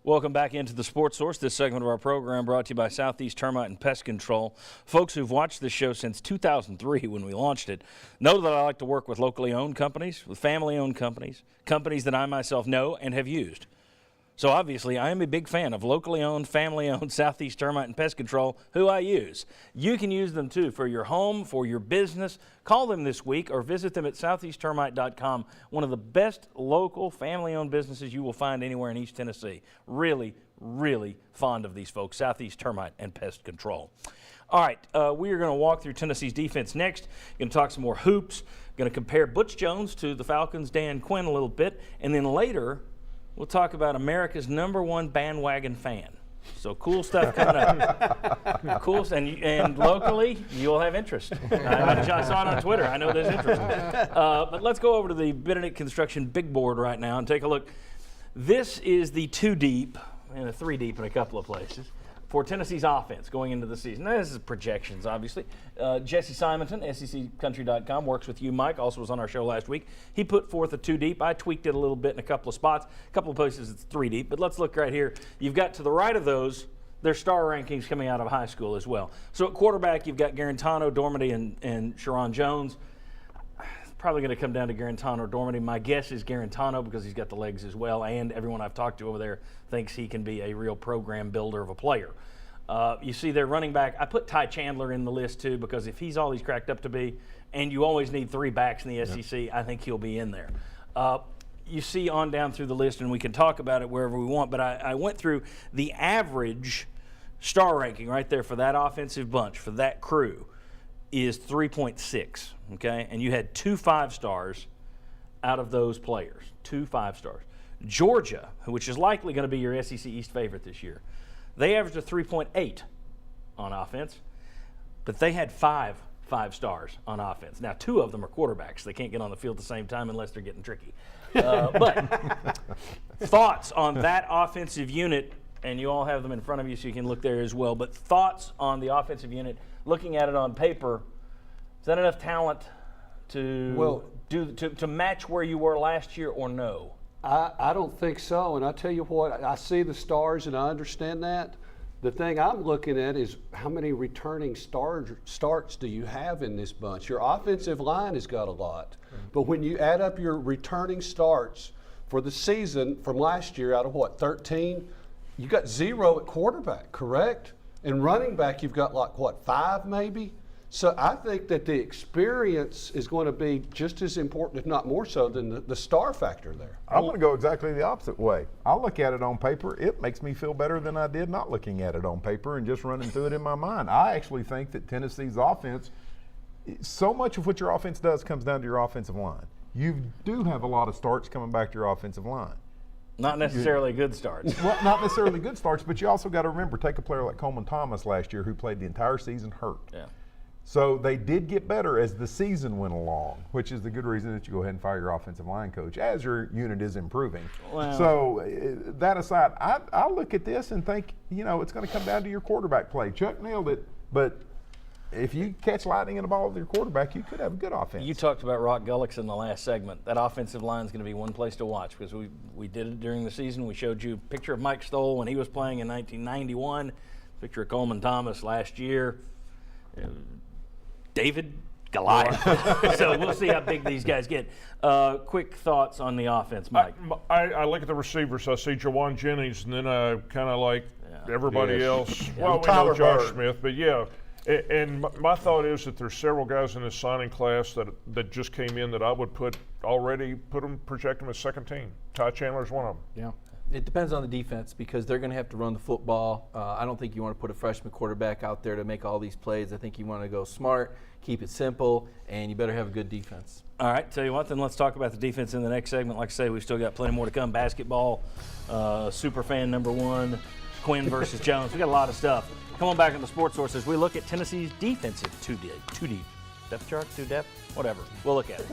Welcome back into the Sports Source. This segment of our program brought to you by Southeast Termite and Pest Control. Folks who've watched this show since 2003 when we launched it know that I like to work with locally owned companies, with family-owned companies, companies that I myself know and have used. So obviously, I am a big fan of locally owned, family-owned Southeast Termite and Pest Control, who I use. You can use them too for your home, for your business. Call them this week or visit them at southeasttermite.com. One of the best local, family-owned businesses you will find anywhere in East Tennessee. Really, really fond of these folks, Southeast Termite and Pest Control. All right, we are going to walk through Tennessee's defense next. Going to talk some more hoops. Going to compare Butch Jones to the Falcons' Dan Quinn a little bit, and then later we'll talk about America's #1 bandwagon fan. So cool stuff coming up. Cool, and locally, you'll have interest. I saw it on Twitter. I know there's interest. But let's go over to the Benedict Construction big board right now and take a look. This is the 2 deep and a 3 deep in a couple of places for Tennessee's offense going into the season. Now, this is projections, obviously. Jesse Simonton, SECcountry.com, works with you, Mike, also was on our show last week. He put forth a 2 deep. I tweaked it a little bit in a couple of spots. A couple of places it's 3 deep, but let's look right here. You've got to the right of those, their star rankings coming out of high school as well. So at quarterback, you've got Garantano, Dormady, and Sharon Jones. Probably going to come down to Garantano or Dormady. My guess is Garantano because he's got the legs as well, and everyone I've talked to over there thinks he can be a real program builder of a player. You see their running back. I put Ty Chandler in the list too because if he's all he's cracked up to be, and you always need 3 backs in the SEC, I think he'll be in there. You see on down through the list, and we can talk about it wherever we want, but I went through the average star ranking right there for that offensive bunch, for that crew, is 3.6, okay? And you had 2 5-stars out of those players, 2 5-stars. Georgia, which is likely going to be your SEC East favorite this year, they averaged a 3.8 on offense, but they had 5 5-stars on offense. Now, 2 of them are quarterbacks. They can't get on the field at the same time unless they're getting tricky. But thoughts on that offensive unit, and you all have them in front of you so you can look there as well, but thoughts on the offensive unit, looking at it on paper, is that enough talent to to match where you were last year or no? I don't think so, and I tell you what, I see the stars and I understand that. The thing I'm looking at is how many returning starts do you have in this bunch? Your offensive line has got a lot, but when you add up your returning starts for the season from last year out of what, 13, you got 0 at quarterback, correct? And running back, you've got like what, 5 maybe? So I think that the experience is going to be just as important, if not more so, than the star factor there. I'm going to go exactly the opposite way. I look at it on paper. It makes me feel better than I did not looking at it on paper and just running through it in my mind. I actually think that Tennessee's offense, so much of what your offense does comes down to your offensive line. You do have a lot of starts coming back to your offensive line. Not necessarily good starts. Well, not necessarily good starts, but you also got to remember, take a player like Coleman Thomas last year who played the entire season hurt. Yeah. So they did get better as the season went along, which is the good reason that you go ahead and fire your offensive line coach as your unit is improving. Well, so that aside, I look at this and think, it's going to come down to your quarterback play. Chuck nailed it, but if you catch lightning in a ball with your quarterback, you could have a good offense. You talked about Rock Gullickson in the last segment. That offensive line is going to be one place to watch because we did it during the season. We showed you a picture of Mike Stoll when he was playing in 1991, picture of Coleman Thomas last year. David Goliath. So we'll see how big these guys get. Quick thoughts on the offense, Mike. I look at the receivers. I see Jawan Jennings, and then I kind of like everybody else. Well, we know Josh Smith, but yeah. And my thought is that there's several guys in this signing class that just came in that I would project them as second team. Ty Chandler's one of them. Yeah. It depends on the defense because they're going to have to run the football. I don't think you want to put a freshman quarterback out there to make all these plays. I think you want to go smart, keep it simple, and you better have a good defense. All right, tell you what, then let's talk about the defense in the next segment. Like I say, we've still got plenty more to come. Basketball, Superfan #1, Quinn versus Jones. We got a lot of stuff. Come on back on the Sports Source as we look at Tennessee's defensive 2 deep. Depth chart, 2 depth, whatever. We'll look at it.